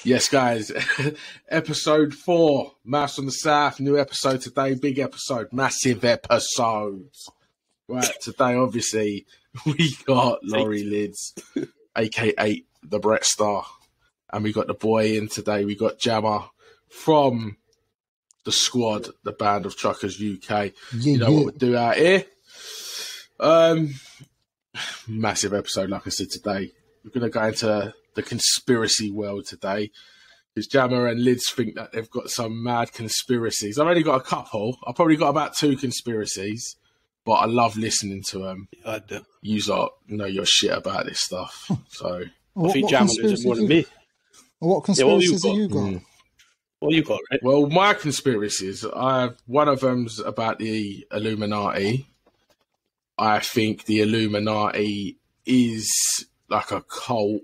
Yes, guys. Episode 4, Mouse on the South. New episode today. Big episode. Massive episode. Right, today, obviously, we got Laurie Lids, a.k.a. the Brett Star. And we got the boy in today. We got Jamma from the squad, the Band of Truckers UK. You know what we do out here? Massive episode, like I said, today. We're going to go into the conspiracy world today, because Jamma and Lids think that they've got some mad conspiracies. I've only got a couple. I've probably got about 2 conspiracies, but I love listening to them. Yeah, I do. You know your shit about this stuff. So I think Jamma knows it more than me. What conspiracies have you got? What you got, right? Well, my conspiracies, one of them's about the Illuminati. I think the Illuminati is like a cult,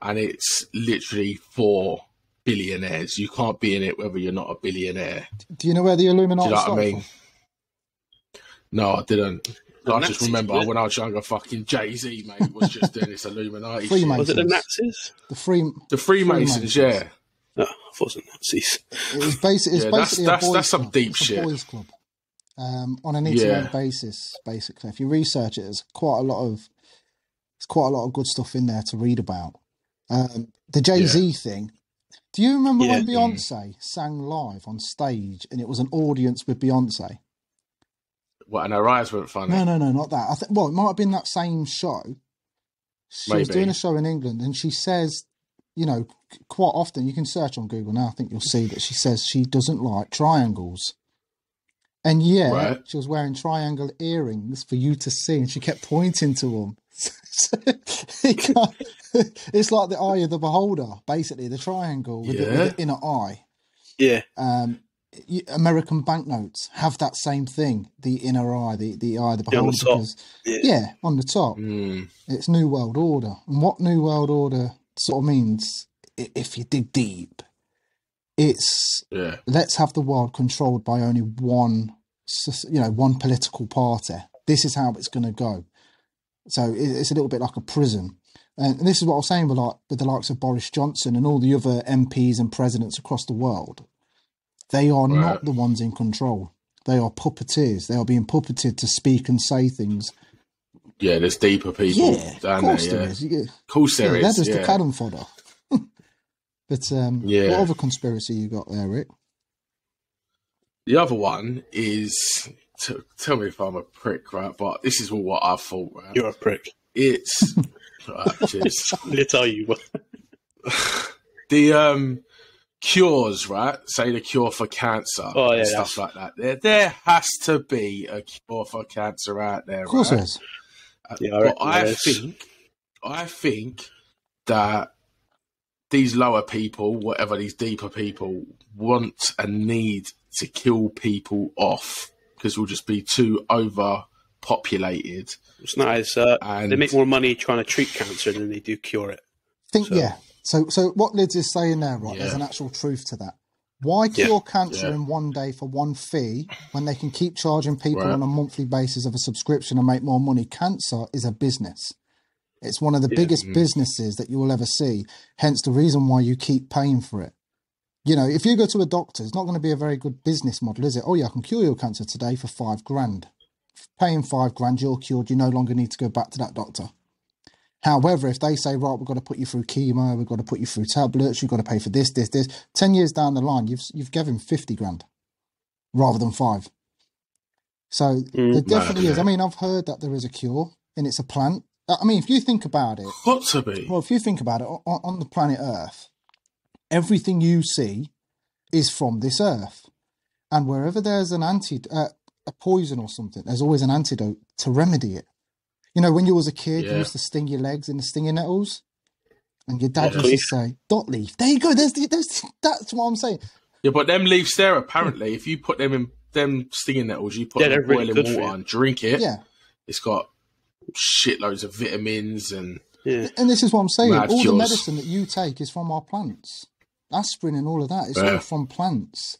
and it's literally for billionaires. You can't be in it whether you're not a billionaire. Do you know where the Illuminati Do you know what I started mean? from? No, I didn't. I just remember when I was younger, fucking Jay-Z, mate, was just doing this Illuminati shit. Was it the Nazis? The Freemasons, yeah. No, I thought it was the Nazis. It was basically a boys that's some club. deep It's a shit. boys club. On a need-to-know basis, basically. If you research it, there's quite a lot of good stuff in there to read about. The Jay-Z thing. Do you remember when Beyonce sang live on stage and it was an audience with Beyonce? What, and her eyes weren't funny? No, not that. I think. Well, it might have been that same show. She was doing a show in England, and she says, quite often, you can search on Google now, I think you'll see that she says she doesn't like triangles. And she was wearing triangle earrings for you to see, and she kept pointing to them. It's like the eye of the beholder, basically, the triangle with the inner eye. Yeah. American banknotes have that same thing, the inner eye, the eye of the beholder. On the top. Because, on the top. It's New World Order. And what New World Order sort of means, if you dig deep, it's let's have the world controlled by only one political party. This is how it's going to go. So it's a little bit like a prison. And this is what I was saying with the likes of Boris Johnson and all the other MPs and presidents across the world. They are not the ones in control. They are puppeteers. They are being puppeted to speak and say things. Yeah, there's deeper people down there. There is. Of course there is. That is the cannon fodder. But what other conspiracy you got there, Rick? The other one is, tell me if I'm a prick, right? But this is what I thought, right? You're a prick. It's cheers. Let tell you what. The cures, right? Say the cure for cancer and stuff like that. There has to be a cure for cancer out there, of course right? There is. But I think that these lower people, whatever these deeper people, want and need to kill people off because we'll just be too overpopulated. It's nice. They make more money trying to treat cancer than they do cure it. So what Lids is saying there, right, there's an actual truth to that. Why cure cancer in one day for one fee when they can keep charging people on a monthly basis of a subscription and make more money? Cancer is a business. It's one of the biggest businesses that you will ever see, hence the reason why you keep paying for it. If you go to a doctor, it's not going to be a very good business model, is it? Oh, yeah, I can cure your cancer today for $5,000. Paying $5,000, you're cured. You no longer need to go back to that doctor. However, if they say, right, we've got to put you through chemo, we've got to put you through tablets, you've got to pay for this, 10 years down the line, you've given $50,000 rather than 5. So there definitely is. I mean, I've heard that there is a cure and it's a plant. I mean, if you think about it, got to be. Well, if you think about it, on the planet Earth, everything you see is from this Earth, and wherever there's a poison or something, there's always an antidote to remedy it. When you was a kid, you used to sting your legs in the stinging nettles, and your dad used to say, "Dot leaf." There you go. That's what I'm saying. Yeah, but them leaves there, apparently, if you put them in them stinging nettles, you put them in boiling water and drink it. Yeah, it's got shitloads of vitamins and. Yeah. And this is what I'm saying. All the medicine that you take is from our plants. Aspirin and all of that is all from plants.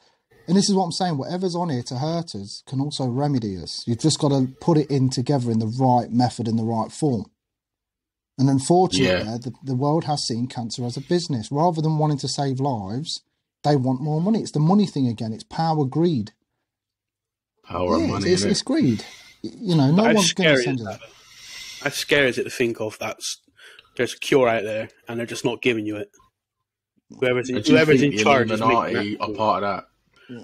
And this is what I'm saying. Whatever's on here to hurt us can also remedy us. You've just got to put it in together in the right method, in the right form. And unfortunately, the world has seen cancer as a business. Rather than wanting to save lives, they want more money. It's the money thing again. It's power, greed. Power and money, it's greed. You know, no one's going to send you that. How scary is it to think of that there's a cure out there and they're just not giving you it? Whoever's in charge is making are part of that.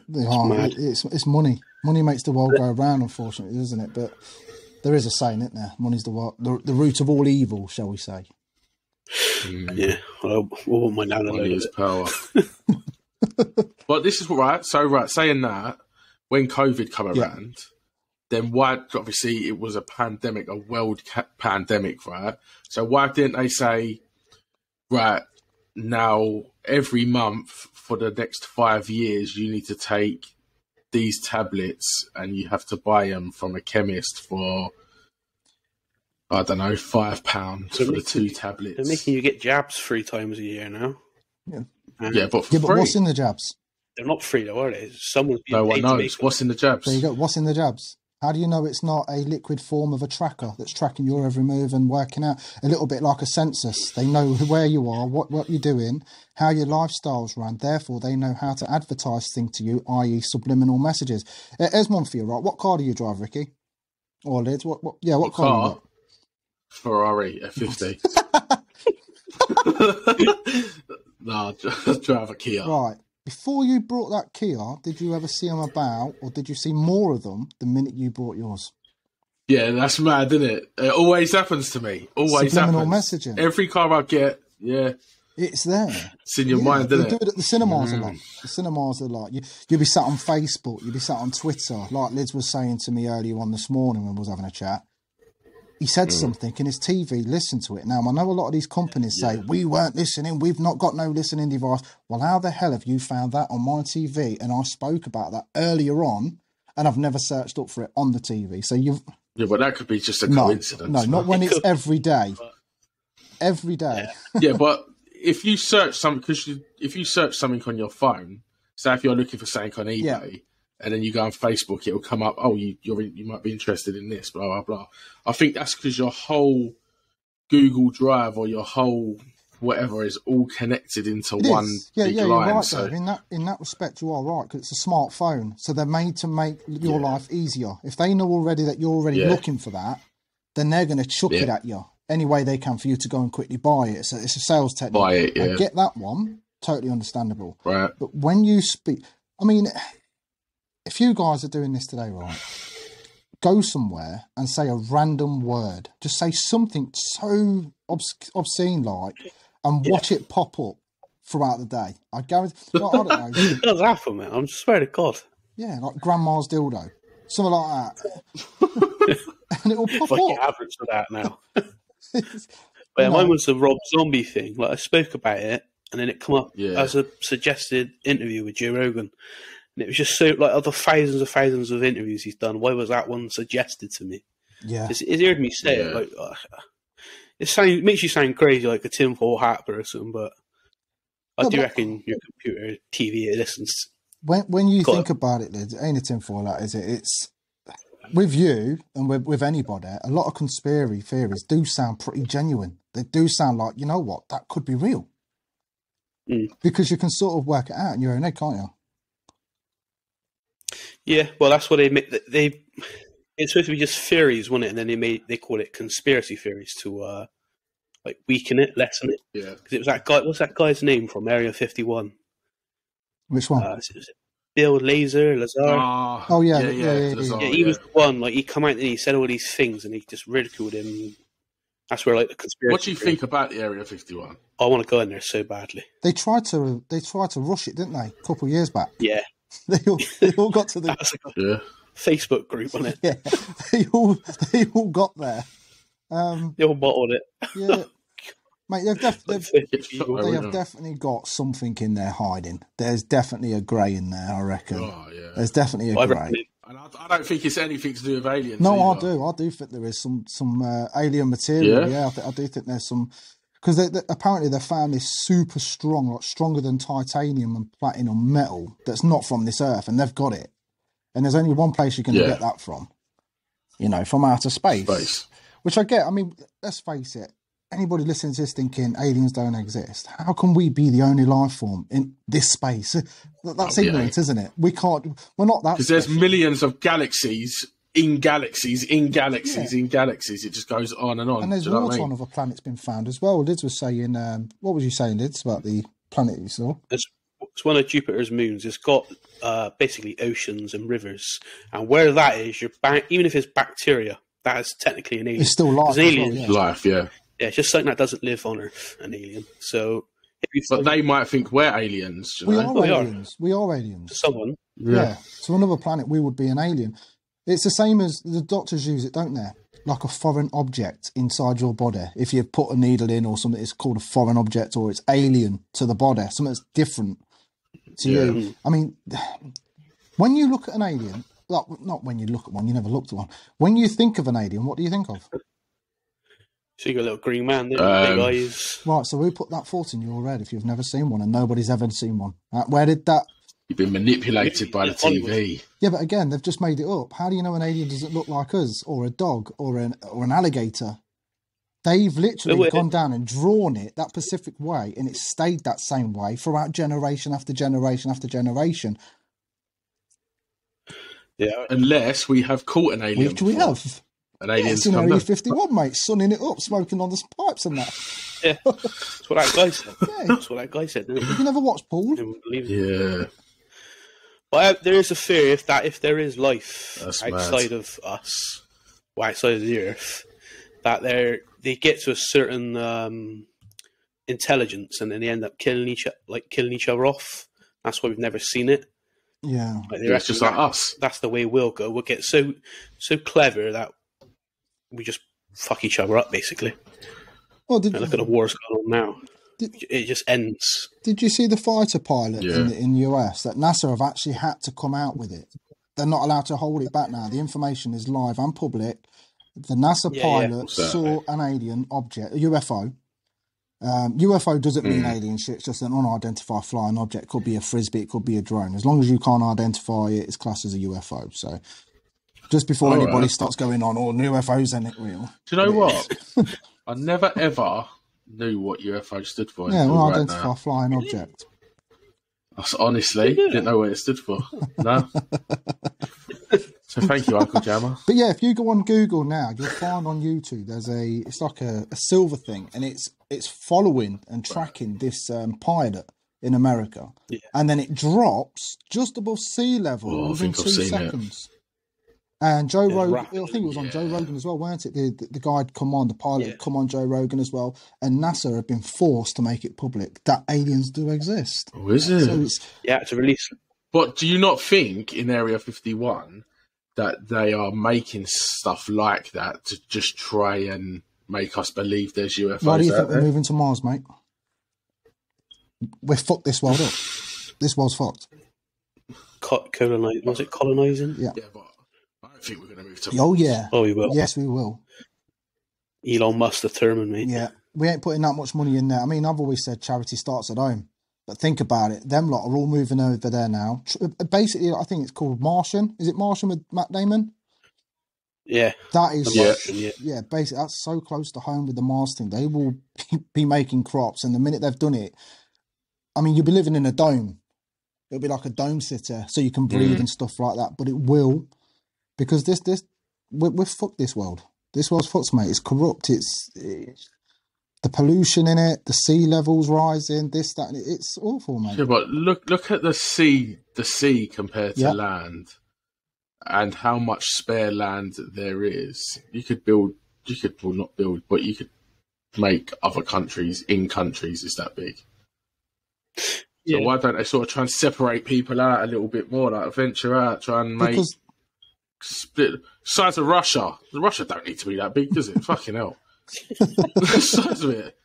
They are. It's money. Money makes the world go around, unfortunately, isn't it? But there is a saying, isn't there? Money's the root of all evil, shall we say? Yeah. Well, I won't mind down money is power. But this is right. So, saying that, when COVID come around, then why? Obviously, it was a pandemic, a world pandemic, right? So why didn't they say, right, now every month for the next 5 years, you need to take these tablets and you have to buy them from a chemist for, I don't know, £5 for the 2 tablets. They're making you get jabs 3 times a year now. Yeah, but for free. But what's in the jabs? They're not free though, are they? Someone's being no one paid knows. to make What's in the jabs? There you go. What's in the jabs? How do you know it's not a liquid form of a tracker that's tracking your every move and working out a little bit like a census? They know where you are, what you're doing, how your lifestyle's run. Therefore, they know how to advertise things to you, i.e. subliminal messages. Here's one for you, right? What car do you drive, Ricky? Or Liz? What car do you got? Ferrari F50. No, just drive a Kia. Right. Before you brought that Kia, did you ever see them about, or did you see more of them the minute you brought yours? Yeah, that's mad, isn't it? It always happens to me. Always subliminal happens. Messaging. Every car I get, it's there. It's in your mind, isn't it? They do it at the cinemas a lot. The cinemas are like, you'll be sat on Facebook, you'll be sat on Twitter. Like Liz was saying to me earlier on this morning when we was having a chat. He said something and his TV listened to it. Now, I know a lot of these companies say, we weren't listening, we've not got no listening device. Well, how the hell have you found that on my TV? And I spoke about that earlier on, and I've never searched up for it on the TV. So you've... Yeah, but that could be just a coincidence. No, not when it's every day. Every day. Yeah, but if you search something, if you search something on your phone, say if you're looking for something on eBay, and then you go on Facebook, it'll come up, oh, you might be interested in this, blah, blah, blah. I think that's because your whole Google Drive or your whole whatever is all connected into one big line. You're right, so Dave. In that respect, you are right, because it's a smartphone. So they're made to make your life easier. If they know already that you're already looking for that, then they're going to chuck it at you any way they can for you to go and quickly buy it. So it's a sales technique. Buy it, I get that one. Totally understandable. Right. But when you speak... I mean... If you guys are doing this today, right, go somewhere and say a random word. Just say something so obscene like, and watch it pop up throughout the day. I guarantee. I don't know. It does happen, man. I swear to God. Yeah, like grandma's dildo, something like that, and it will pop up. Fucking average for that now. But mine was the Rob Zombie thing. Like I spoke about it, and then it come up as a suggested interview with Joe Rogan. And it was just so, like, of the thousands of interviews he's done, why was that one suggested to me? Yeah. It heard me say it, like, it makes you sound crazy, like a tinfoil hat person, but I do reckon your computer, TV, it listens. When you think about it, Liz, it ain't a tinfoil hat, is it? It's, with you and with anybody, a lot of conspiracy theories do sound pretty genuine. They do sound like, you know what, that could be real. Because you can sort of work it out in your own head, can't you? Yeah, well, that's what they make. It's supposed to be just theories, wasn't it? And then they call it conspiracy theories to like weaken it, lessen it. Yeah, because it was that guy. What's that guy's name from Area 51? Which one? Was it Bill Lazar? Oh yeah. He was the one. Like he come out and he said all these things, and he just ridiculed him. That's where like the conspiracy. What do you think about the Area 51? I want to go in there so badly. They tried to rush it, didn't they? A couple of years back. Yeah. They all got to the Facebook group on it. Yeah, they all got there. They all bottled it. Yeah, mate, they have definitely got something in there hiding. There's definitely a grey in there, I reckon. Oh yeah, there's definitely a grey. And I don't think it's anything to do with aliens. No, either. I do think there is some alien material. Yeah, I do think there's some. Because apparently they found this super strong, like stronger than titanium and platinum metal that's not from this earth, and they've got it. And there's only one place you can get that from, from outer space. Which I get. I mean, let's face it, anybody listening to this thinking aliens don't exist, how can we be the only life form in this space? That's ignorant, isn't it? We're not that. Because there's millions of galaxies in galaxies in galaxies in galaxies. It just goes on and on. And there's water on other planets been found as well. Liz was saying, what was you saying, Liz, about the planet you saw? It's one of Jupiter's moons. It's got basically oceans and rivers, and where that is, even if it's bacteria, that is technically an alien. It's still life. Life, yeah. Yeah, it's just something that doesn't live on Earth, an alien. So, but they might think we're aliens. We are aliens. We are aliens. Someone, yeah. So another planet, we would be an alien. It's the same as the doctors use it, don't they? Like a foreign object inside your body. If you put a needle in or something, it's called a foreign object, or it's alien to the body. Something that's different to you. I mean, when you look at an alien, not when you look at one, you never looked at one. When you think of an alien, what do you think of? So you got a little green man, big eyes. Right, so we put that thought in your head if you've never seen one, and nobody's ever seen one. Where did that... You've been manipulated by the TV. Yeah, but again, they've just made it up. How do you know an alien doesn't look like us, or a dog, or an alligator? They've literally gone down and drawn it that specific way, and it's stayed that same way throughout generation after generation after generation. Yeah, unless we have caught an alien. Which we have. An alien's in Area 51, mate, sunning it up, smoking on the pipes and that. Yeah, that's what that guy said. That's what that guy said. Didn't he? You never watched Paul? Yeah. But there is a fear if there is life outside of us, or outside of the Earth, that they get to a certain intelligence, and then they end up killing each other off. That's why we've never seen it. Yeah, it's just like us. That's the way we'll go. We'll get so clever that we just fuck each other up, basically. Well, look at the wars going on now. It just ends. Did you see the fighter pilot in the US that NASA have actually had to come out with it? They're not allowed to hold it back now. The information is live and public. The NASA pilot saw an alien object, a UFO. UFO doesn't mean alien shit. It's just an unidentified flying object. It could be a frisbee. It could be a drone. As long as you can't identify it, it's classed as a UFO. So just before anybody starts going on, UFOs ain't it real? Do you know what? I never ever knew what UFO stood for. Yeah, unidentified flying object. Honestly, didn't know what it stood for. No. So thank you, Uncle Jamma. But yeah, if you go on Google now, you'll find on YouTube it's like a silver thing, and it's following and tracking this pilot in America, and then it drops just above sea level within 2 seconds. And Joe Rogan, I think it was on Joe Rogan as well, weren't it? The guy had come on, the pilot had come on Joe Rogan as well, and NASA had been forced to make it public that aliens do exist. Oh, is it? So to release. But do you not think in Area 51 that they are making stuff like that to just try and make us believe there's UFOs? Why do you think we're moving to Mars, mate? We've fucked this world up. This world's fucked. Was it colonising? Yeah. But I don't think we're going to move to Mars. Oh, yeah. Oh, we will. Yes, we will. Elon Musk determined, mate. Yeah. We ain't putting that much money in there. I mean, I've always said charity starts at home. But think about it. Them lot are all moving over there now. Basically, I think it's called Martian. Is it Martian with Matt Damon? Yeah. That is... Martian, yeah, basically, that's so close to home with the Mars thing. They will be making crops, and the minute they've done it, I mean, you'll be living in a dome. It'll be like a dome sitter, so you can breathe and stuff like that. But it will, because we're fucked this world. This world's fucked, mate. It's corrupt. It's the pollution in it, the sea levels rising, this, that, and it's awful, mate. Yeah, but look at the sea compared to land, and how much spare land there is. You could not build, but you could make other countries in countries. It's that big. So why don't they sort of try and separate people out a little bit more, like venture out, try and make split size of Russia. Russia don't need to be that big, does it? Fucking hell. The size of it.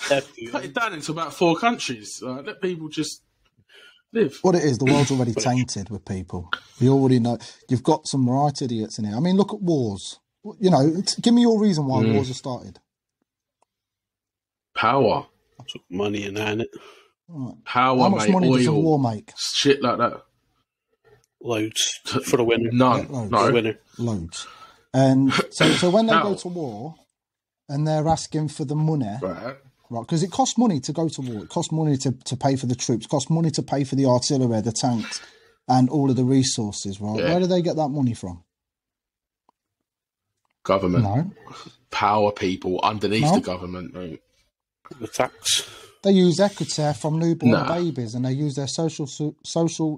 Cut it down into about 4 countries. Let people just live. What it is, the world's already tainted with people. We already know. You've got some right idiots in here. I mean, look at wars. You know, give me your reason why wars have started. Power. Money and that, innit? Right. Power, how much money does a oil, war make? shit like that. Loads for the winner. None. Loads. No. The winner. Loads. And so when they go to war, and they're asking for the money, right? Because it costs money to go to war. It costs money to pay for the troops. It costs money to pay for the artillery, the tanks, and all of the resources, right? Yeah. Where do they get that money from? Government. No. Power people underneath the government, right? The tax. They use equity from newborn babies, and they use their social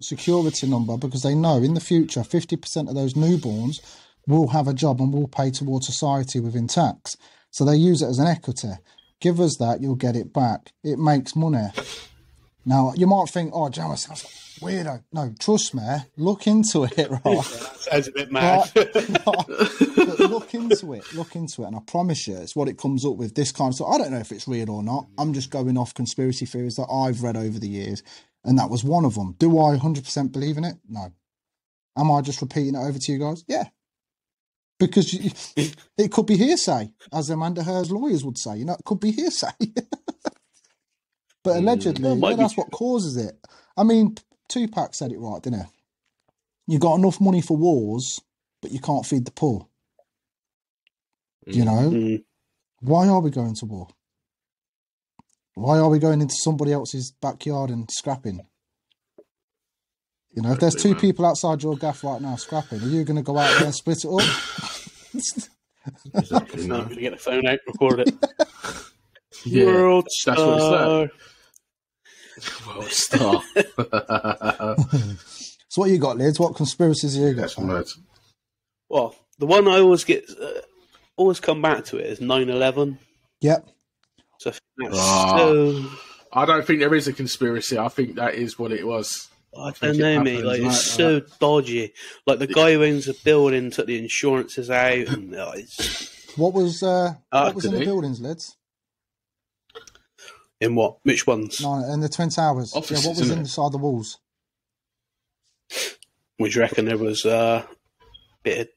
security number because they know in the future 50% of those newborns will have a job and will pay towards society within tax. So they use it as an equity. Give us that, you'll get it back. It makes money. Now, you might think, oh, Jamma sounds like a weirdo. No, trust me, look into it, right? Yeah, that sounds a bit mad. But look into it, and I promise you, it's what it comes up with, this kind of stuff. I don't know if it's real or not. I'm just going off conspiracy theories that I've read over the years, and that was one of them. Do I 100% believe in it? No. Am I just repeating it over to you guys? Yeah. Because it could be hearsay, as Amanda Heard's lawyers would say. It could be hearsay. But allegedly, that's what causes it. I mean, Tupac said it right, didn't he? You got enough money for wars, but you can't feed the poor. Why are we going to war? Why are we going into somebody else's backyard and scrapping? If there's two people outside your gaff right now scrapping, are you going to go out there and split it up? Exactly. No, I'm going to get the phone out, record it. Yeah, World Star. That's what it's like. World Star. So what you got, Lids? What conspiracies have you got? That's mad. Well, the one I always always come back to it is 9/11. Yep. So that's I don't think there is a conspiracy. I think that is what it was. I don't know, mate. Like, it's so dodgy. Like, the guy who owns the building took the insurances out, and what was in the buildings, Lids? In what? Which ones? No, in the Twin Towers. Offices, what was inside the walls? Would you reckon there was a bit of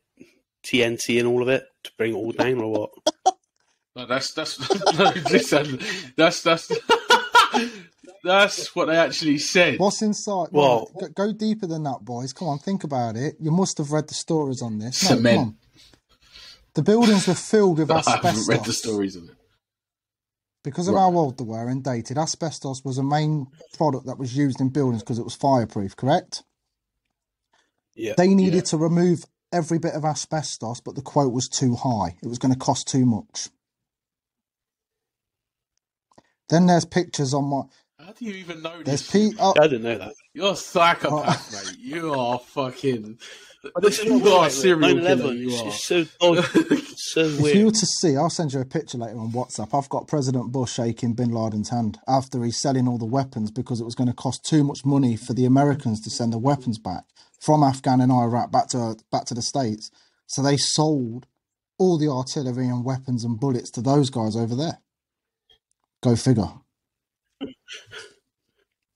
TNT in all of it to bring it all down, or what? No, that's no, listen, that's what they actually said. What's inside? Well, go deeper than that, boys. Come on, think about it. You must have read the stories on this. Cement. No, come on. The buildings were filled with asbestos. I haven't read the stories of it. Because of how old they were and dated, asbestos was a main product that was used in buildings because it was fireproof, correct? Yeah. They needed to remove every bit of asbestos, but the quote was too high. It was going to cost too much. Then there's pictures on my... How do you even know I this? didn't know that. You're a psychopath, mate. You are fucking... But this is you are a serial killer. You are. It's so weird. If you were to see, I'll send you a picture later on WhatsApp. I've got President Bush shaking Bin Laden's hand after he's selling all the weapons because it was going to cost too much money for the Americans to send the weapons back from Afghan and Iraq back to the States. So they sold all the artillery and weapons and bullets to those guys over there. Go figure.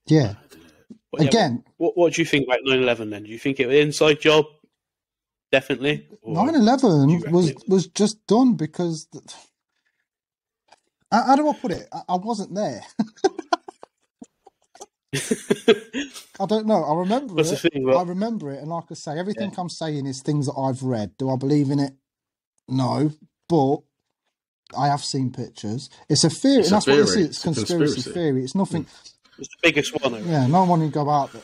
Yeah. Well, again, what do you think about 9/11 then? Do you think it was an inside job? Definitely. 9/11 was just done because how do I put it? I wasn't there. I don't know. I remember What's it. The thing, I remember it, and like I say, everything I'm saying is things that I've read. Do I believe in it? No, but I have seen pictures. It's a theory, and that's what it is. It's conspiracy theory. It's nothing. It's the biggest one. Yeah, no one would go out there.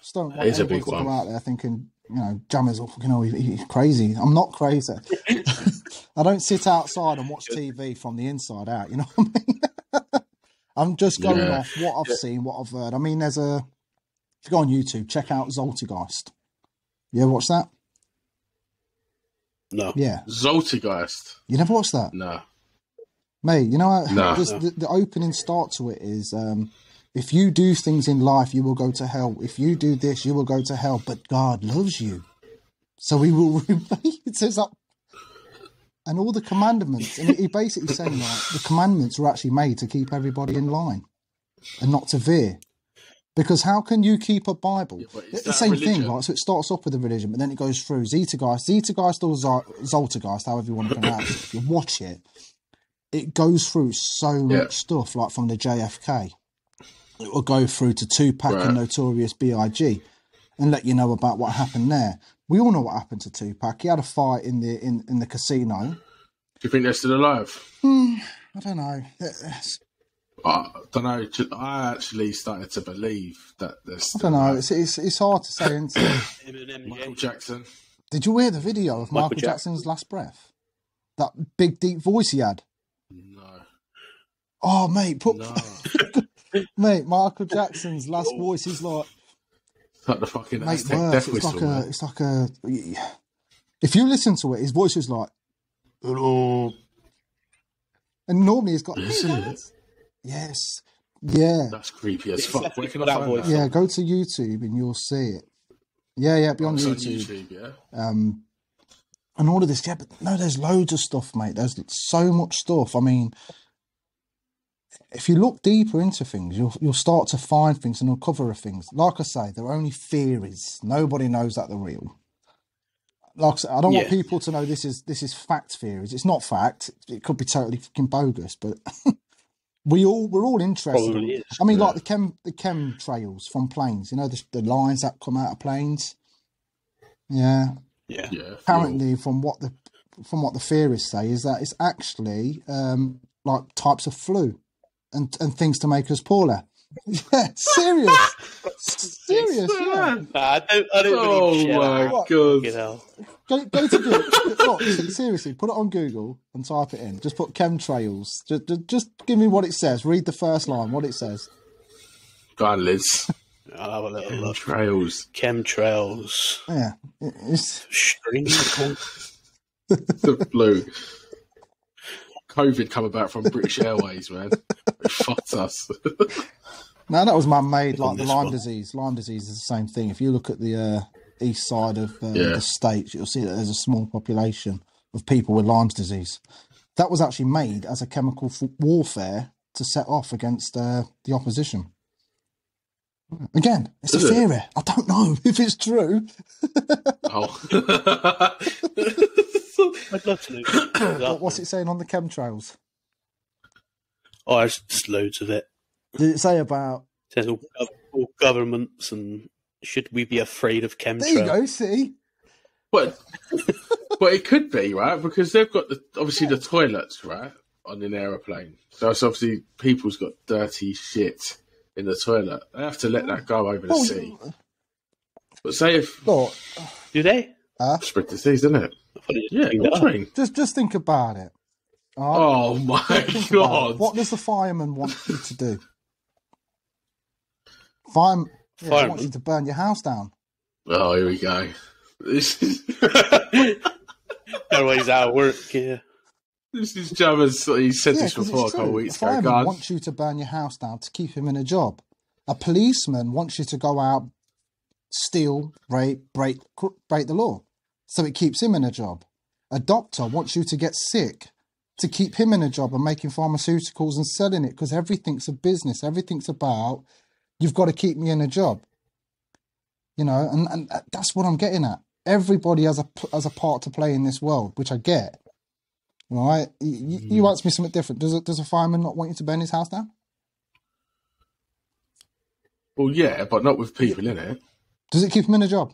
Just don't want it's a anyone big to one. go out there thinking, Jamma's he's crazy. I'm not crazy. I don't sit outside and watch TV from the inside out. You know what I mean? I'm just going off what I've seen, what I've heard. I mean, if you go on YouTube, check out Zoltergeist. You ever watch that? No. Yeah. Zoltergeist. You never watched that? No. Mate, you know, No. the opening start to it is, if you do things in life, you will go to hell. If you do this, you will go to hell. But God loves you. So he will remain. It says that. And all the commandments, and he basically saying like the commandments were actually made to keep everybody in line and not to veer. Because how can you keep a Bible? Yeah, It's the same thing, right? So it starts off with a religion, but then it goes through Zeitgeist or Zoltergeist, however you want to pronounce it. If you watch it, it goes through so much stuff, like from the JFK. It will go through to Tupac and Notorious B.I.G. and let you know about what happened there. We all know what happened to Tupac. He had a fight in the casino, you think they're still alive? I don't know. I don't know. I actually started to believe that they're still I don't know. alive. It's hard to say, isn't it? Michael Jackson. Did you hear the video of Michael Jackson's last breath? That big, deep voice he had? No. Oh, mate. Mate, Michael Jackson's last voice is like... It's like the fucking Aztec death whistle. It's like a... If you listen to it, his voice is like... Hello. And normally he's got... Yes. Yeah. That's creepy as fuck. Where can I find that? Yeah, go to YouTube and you'll see it. Yeah, it'll be on YouTube. Yeah. And all of this, yeah, but no, there's loads of stuff, mate. There's so much stuff. I mean, if you look deeper into things, you'll start to find things and uncover things. Like I say, they're only theories. Nobody knows that they're real. Like I say, I don't want people to know this is fact theories. It's not fact. It could be totally fucking bogus, but we're all interested. I mean, like the chemtrails from planes. You know, the lines that come out of planes. Yeah. Yeah. Apparently, from what the theorists say, is that it's actually like types of flu and things to make us poorly. Yeah, serious. Yeah. I don't believe shit. Oh my god! Go to Google. Look, seriously, put it on Google and type it in. Just put chemtrails. Just give me what it says. Read the first line. What it says. Go on, Liz. I'll have a little look. Chemtrails. Yeah, it's the flu. COVID come about from British Airways, man. It fucked us. No, that was man-made, like the Lyme disease. Lyme disease is the same thing. If you look at the east side of the States, you'll see that there's a small population of people with Lyme disease. That was actually made as a chemical warfare to set off against the opposition. Again, it's a theory. I don't know if it's true. I'd love to know. What's it saying on the chemtrails? Oh, there's just loads of it. Did it say about... It says all governments and should we be afraid of chemtrails? There you go, see? But it could be, right? Because they've got obviously the toilets, right, on an aeroplane. So it's obviously people's got dirty shit in the toilet. They have to let that go over the sea. But say if... Do they? Spread disease, isn't it? Yeah, just think about it. Oh my god! What does the fireman want you to do? Fireman want you to burn your house down. Oh, here we go. This is Otherwise, out of work. Yeah. This is Jamma's. He said this before a couple of weeks ago. A fireman wants you to burn your house down to keep him in a job. A policeman wants you to go out, steal, rape, break the law, so it keeps him in a job. A doctor wants you to get sick to keep him in a job and making pharmaceuticals and selling it, because everything's a business. Everything's about, you've got to keep me in a job. You know, and that's what I'm getting at. Everybody has a part to play in this world, which I get. Right? You ask me something different. Does a fireman not want you to burn his house down? Well, yeah, but not with people in it. Does it keep him in a job?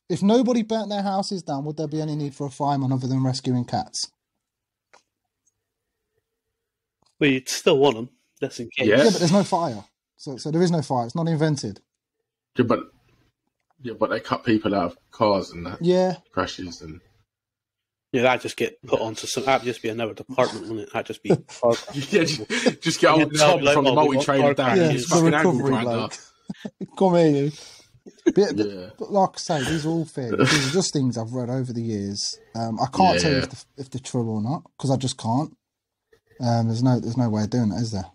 If nobody burnt their houses down, would there be any need for a fireman other than rescuing cats? Well, you'd still want them, just in case. Yeah, but there's no fire. So there is no fire. It's not invented. Yeah, but they cut people out of cars and that. Yeah. Crashes and... Yeah, that'd just get put onto some... That'd just be another department, wouldn't it? That'd just be... yeah, just get old Tom from the multi-trader down. Yeah, the recovery bloke. Come here, you. But like I say, these are all theories. These are just things I've read over the years. I can't tell you if they're true or not, because I just can't. There's no way of doing it, is there?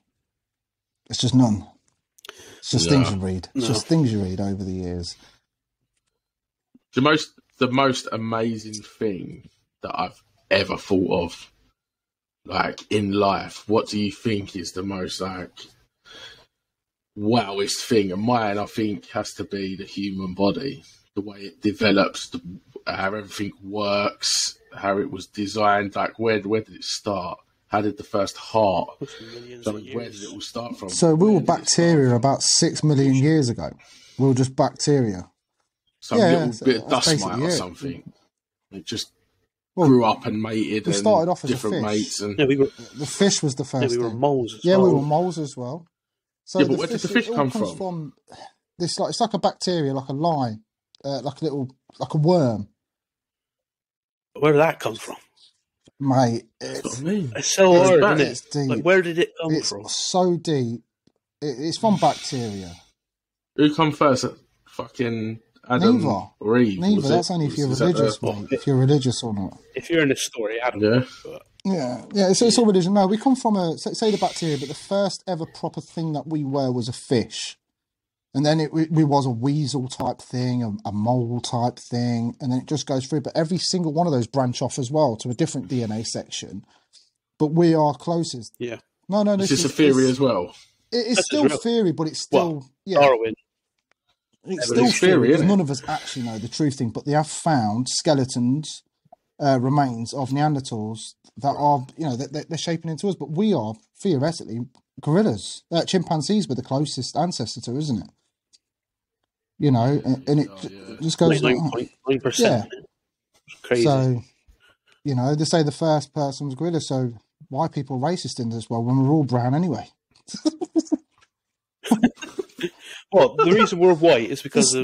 It's just none. It's just things you read. It's just things you read over the years. The most amazing thing that I've ever thought of, like, in life, what do you think is the most, like, wowest thing? And mine, I think, has to be the human body, the way it develops, how everything works, how it was designed, like, where did it start? How did the first heart? Where did it all start from? So we were bacteria about 6 million years ago. We were just bacteria. Some little bit of dust mite or something. It just grew up and mated. We and started off as different a fish. mates. And... Yeah, the fish was the first. Yeah, we were thing. moles as well. Yeah, we were moles as well. So but where did the fish come from? This it's like a bacteria, like a lime, like a worm. Where did that come from? Mate, it's so hard, isn't it? It's deep. Like, where did it come from? It's so deep. It's from bacteria. Who come first? Fucking Adam or Eve? Neither. That's only if you're religious, mate. If you're religious or not. If you're in the story, Adam. Yeah. It's all religion. No, we come from say the bacteria, but the first ever proper thing that we were was a fish. And then we was a weasel type thing, a mole type thing, and then it just goes through. But every single one of those branch off as well to a different DNA section. But we are closest. Yeah. No. This is a theory as well. It's still theory, but it's still Darwin. It's still theory because none of us actually know the true thing. But they have found skeletons, remains of Neanderthals that are, they're shaping into us. But we are theoretically gorillas. Chimpanzees were the closest ancestor to, isn't it? And it just goes 9.9%. Yeah, crazy. So, they say the first person was gorilla. So why people racist in this? Well, when we're all brown anyway. Well, the reason we're white is because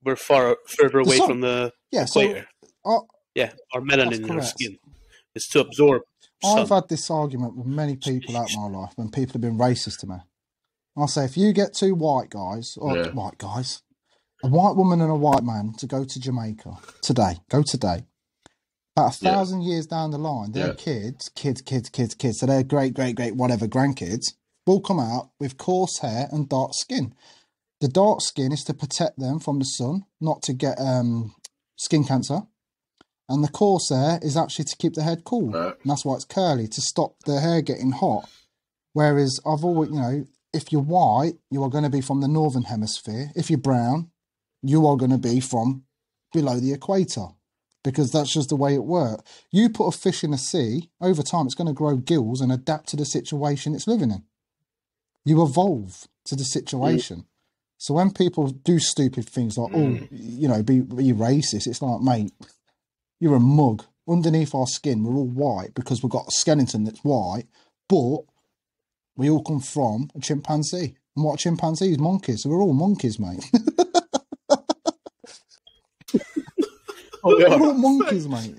we're further away from the equator. Our melanin in our skin is to absorb sun. I've had this argument with many people out my life when people have been racist to me. I'll say, if you get two white guys, a white woman and a white man to go to Jamaica today, about 1,000 years down the line, their kids, so their great, whatever grandkids, will come out with coarse hair and dark skin. The dark skin is to protect them from the sun, not to get skin cancer. And the coarse hair is actually to keep the head cool. And that's why it's curly, to stop the hair getting hot. Whereas I've always, if you're white, you are going to be from the northern hemisphere. If you're brown, you are going to be from below the equator. Because that's just the way it works. You put a fish in the sea, over time it's going to grow gills and adapt to the situation it's living in. You evolve to the situation. So when people do stupid things like, be racist, it's like, mate, you're a mug. Underneath our skin, we're all white because we've got a skeleton that's white, but we all come from a chimpanzee. And what a chimpanzee is monkeys. So we're all monkeys, mate. We're all monkeys, mate.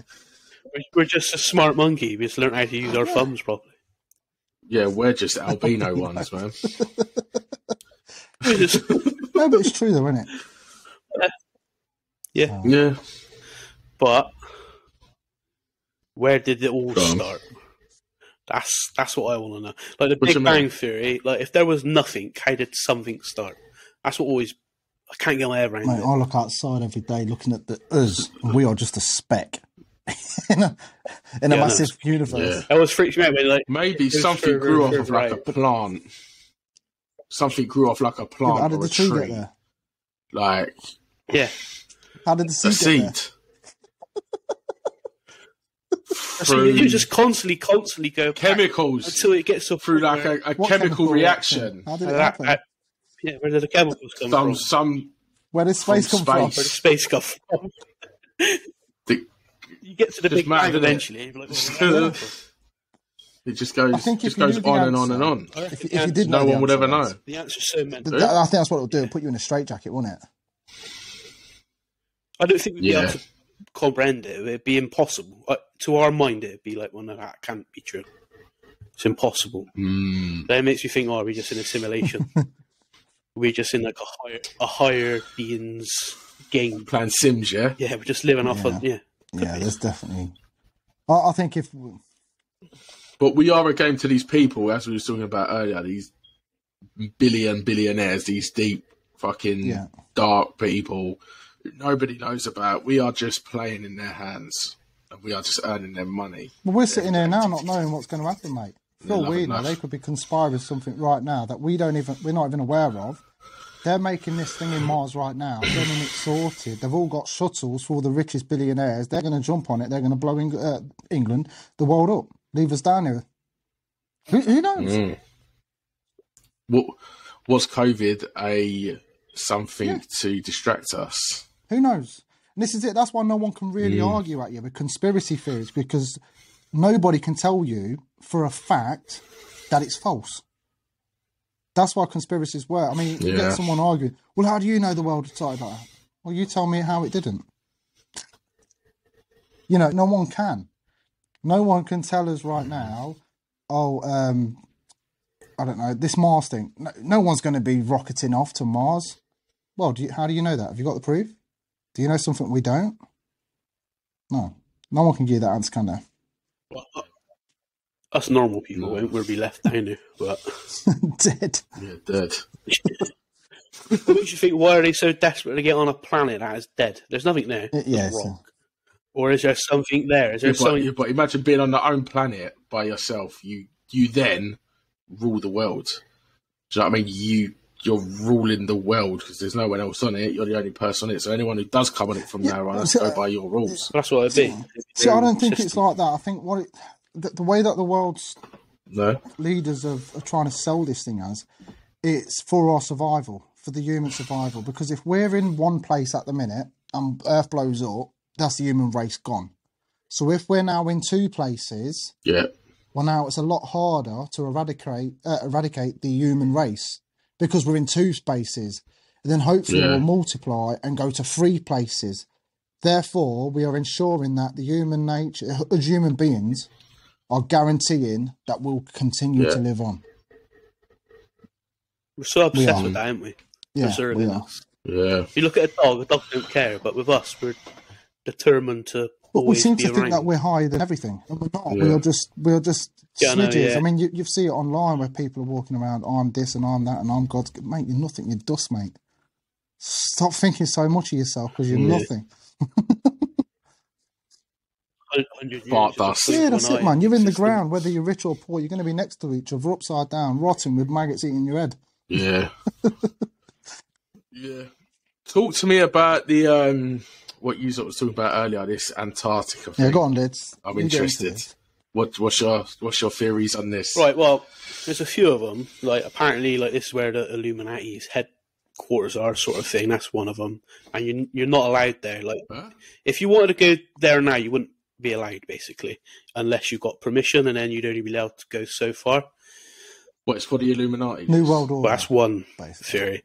We're just a smart monkey. We just learned how to use our thumbs properly. Yeah, we're just albino ones, man. No, but it's true though, isn't it? Yeah. Yeah. But where did it all start? That's what I want to know. Like the Big Bang Theory, like if there was nothing, how did something start? That's what always I can't get my head around. Mate, I look outside every day looking at the us, and we are just a speck in a massive universe. Yeah. That was freaks me out when maybe something grew off of like a plant. Something grew off like a plant how did or the a tree tree. get there? Like how did the seed get there? So you just constantly go chemicals until it gets up through like a chemical reaction. How did it happen? Where did the chemicals come from? Where did space come from? Where did space come from? You get to the Big Bang eventually. It just goes on and on and on. If you did no one would ever know. The answer's so mental. I think that's what it'll do. It'll put you in a straitjacket, won't it? I don't think we'd be able to comprehend it. It'd be impossible. To our mind, it'd be like, well, no, that can't be true. It's impossible. Then it makes me think, are we just in a simulation? We're just in like a higher being's game. Playing Sims, yeah? Yeah, we're just living off of, Yeah, there's definitely... I think if... But we are a game to these people, as we were talking about earlier, these billionaires, these deep fucking dark people nobody knows about. We are just playing in their hands, and we are just earning them money. Well, we're sitting here now not knowing what's going to happen, mate. For all we know, they could be conspiring with something right now that we're not even aware of. They're making this thing in Mars right now, getting it sorted. They've all got shuttles for all the richest billionaires. They're going to jump on it. They're going to blow England, the world up, leave us down here. Who knows? Was COVID something to distract us? Who knows? And this is it. That's why no one can really argue at you with conspiracy theories, because nobody can tell you for a fact that it's false. That's why conspiracies work. I mean, you get someone arguing, well, how do you know the world started like that? Well, you tell me how it didn't. You know, no one can. No one can tell us right now, I don't know, this Mars thing. No one's going to be rocketing off to Mars. Well, how do you know that? Have you got the proof? Do you know something we don't? No. No one can give you that answer, can they? Well, us normal people won't be left down there, but... Dead. Yeah, dead. What makes you think, why are they so desperate to get on a planet that is dead? There's nothing there. Yes. Or is there something there? Is there something... But imagine being on the own planet by yourself. You then rule the world. Do you know what I mean? You're ruling the world because there's no one else on it. You're the only person on it. So anyone who does come on it from now on has to go by your rules. That's what it'd be. See, I don't think it's like that. I think the way that the world's leaders are trying to sell this thing as, it's for our survival, for the human survival. Because if we're in one place at the minute and Earth blows up, that's the human race gone. So if we're now in two places, well, now it's a lot harder to eradicate the human race because we're in two spaces. And then hopefully we'll multiply and go to 3 places. Therefore, we are ensuring that the human nature, as human beings, are guaranteeing that we'll continue to live on. We're so obsessed with that, aren't we? Yeah, we are. Yeah. If you look at a dog don't care, but with us, we're determined to But we seem be to around. think that we're higher than everything, and we're not. We're just snidges. I mean, you see it online where people are walking around, I'm this and I'm that and I'm God. Mate, you're nothing. You're dust, mate. Stop thinking so much of yourself because you're nothing. Fart dust. Yeah, that's it, man. You're in the ground, whether you're rich or poor. You're going to be next to each other, upside down, rotting with maggots eating your head. Yeah. Yeah. Talk to me about the what you sort of was talking about earlier, this Antarctica thing. Yeah, go on, Lids. I'm interested. What's your theories on this? Right, well, there's a few of them. Like, apparently, like, this is where the Illuminati's headquarters are, sort of thing. That's one of them. And you're not allowed there. Like, if you wanted to go there now, you wouldn't be allowed, basically, unless you got permission, and then you'd only be allowed to go so far. What, it's for the Illuminati? New World Order. Well, that's one theory.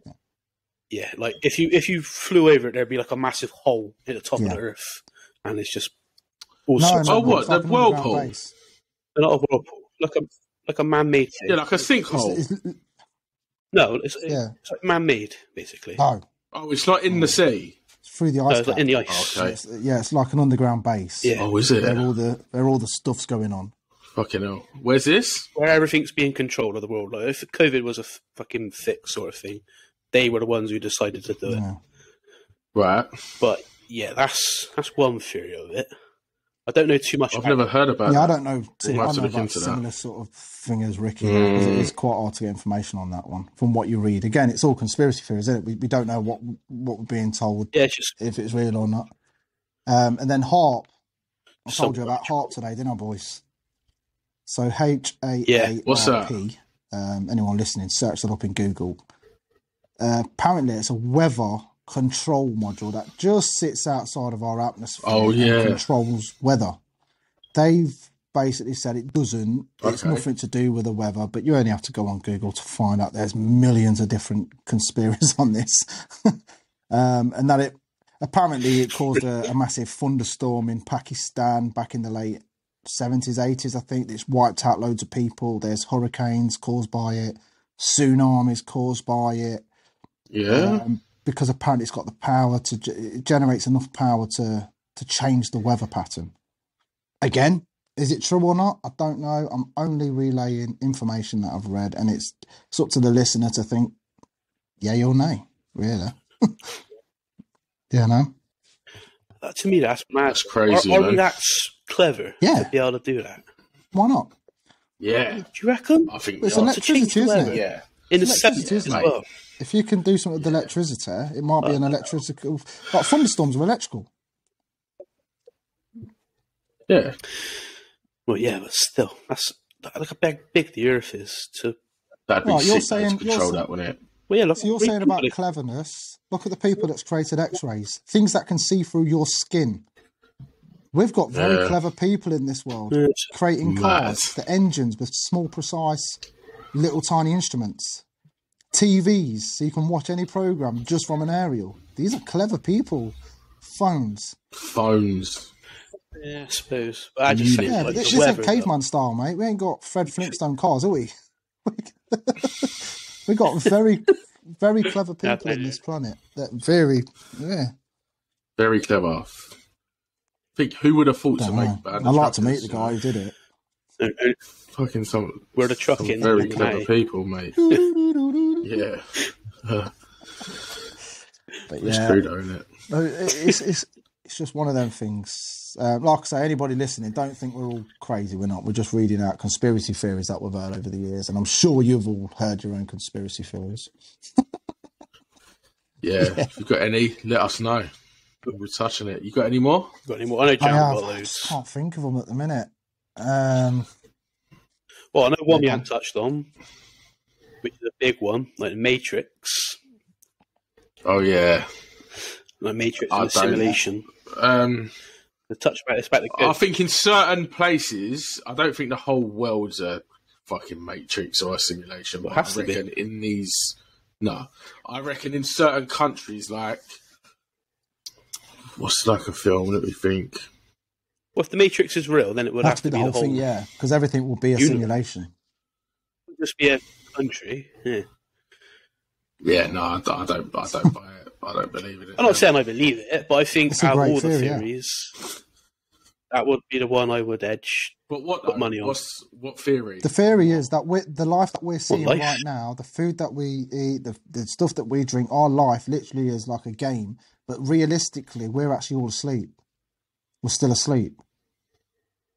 Yeah, like if you flew over it, there'd be like a massive hole in the top of the Earth, and it's just all sorts. Oh, what, the whirlpool? Not a whirlpool, like a man-made thing. Yeah, like a sinkhole. No, it's like man-made, basically. Oh, it's not in the sea. It's through the ice. It's like in the ice. Okay. It's like an underground base. Yeah. Oh, is it? Where all the stuff's going on. Fucking hell. Where's this? Where everything's being controlled of the world. Like, if COVID was a fucking fix sort of thing, they were the ones who decided to do it. Right. But yeah, that's one theory of it. I don't know too much. I've never heard about. Yeah, that. I don't know. I know about similar sort of thing as Ricky. Because it is quite hard to get information on that one from what you read. Again, it's all conspiracy theories, isn't it? We don't know what we're being told. Yeah, it's just if it's real or not. And then HAARP. I told you about HAARP today, didn't I, boys? So HAARP. What's that? Anyone listening, search that up in Google. Apparently, it's a weather control module that just sits outside of our atmosphere and controls weather. They've basically said it doesn't. It's nothing to do with the weather, but you only have to go on Google to find out there's millions of different conspiracies on this. And that it caused a massive thunderstorm in Pakistan back in the late 70s, 80s, I think. It's wiped out loads of people. There's hurricanes caused by it, tsunamis caused by it. Yeah. Because apparently it's got the power it generates enough power to change the weather pattern. Again, is it true or not? I don't know. I'm only relaying information that I've read, and it's up to the listener to think, yay or nay, really. Yeah, no? To me, that's mad. That's crazy, Are man. we that clever to be able to do that? Why not? Yeah. Do you reckon? I think it's electricity, isn't it? Yeah. In the 70s as well. If you can do something with electricity, it might be an electrical... Like thunderstorms are electrical. Yeah. Well, yeah, but still, that's look how big the Earth is to... That'd be sick to control that, wouldn't it? Well, yeah, look, so you're saying about cleverness. Look at the people that's created X-rays, things that can see through your skin. We've got very clever people in this world creating cars, the engines with small, precise, little tiny instruments, TVs, so you can watch any program just from an aerial. These are clever people. Phones. Yeah, I suppose. But I just think, but this is caveman style, mate. We ain't got Fred Flintstone cars, have we? We got very, very clever people on this planet. That very clever. I think who would have thought to make bad? I'd like to meet the guy who did it. Fucking some. We're the trucking. Some very clever people, mate. Yeah. But it's true, though, isn't it? It's just one of them things. Like I say, anybody listening, don't think we're all crazy. We're not. We're just reading out conspiracy theories that we've heard over the years, and I'm sure you've all heard your own conspiracy theories. If you've got any, let us know. We're touching it. You got any more? I know Jamma got loads. I can't think of them at the minute. Well, I know one we haven't touched on, which is a big one, like the Matrix. Oh yeah, like Matrix and the simulation. The touch about it's about the good. I think in certain places, I don't think the whole world's a fucking Matrix or a simulation. But I reckon in these, I reckon in certain countries, like what's like a film that we think. Well, if the Matrix is real, then it would have to be the whole thing, because everything will be a simulation. It would just be a country, Yeah, no, I don't buy it. I don't believe in it. I'm not saying I believe it, but I think out of all the theories, that would be the one I would edge. But what money on? What theory? The theory is that the life that we're seeing right now, the food that we eat, the stuff that we drink, our life literally is like a game. But realistically, we're actually all asleep. We're still asleep.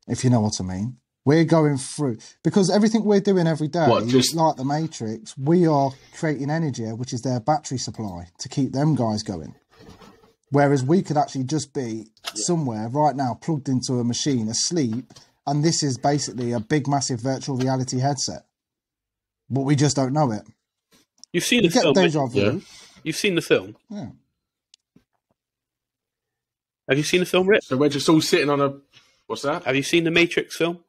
If you know what I mean. We're going through, because everything we're doing every day, like the Matrix, we are creating energy, which is their battery supply to keep them guys going. Whereas we could actually just be somewhere right now plugged into a machine, asleep, and this is basically a big, massive virtual reality headset. But we just don't know it. You've seen the film. Deja vu. Yeah. You've seen the film. Yeah. Have you seen the film, Rick? So we're just all sitting on a... What's that? Have you seen the Matrix film?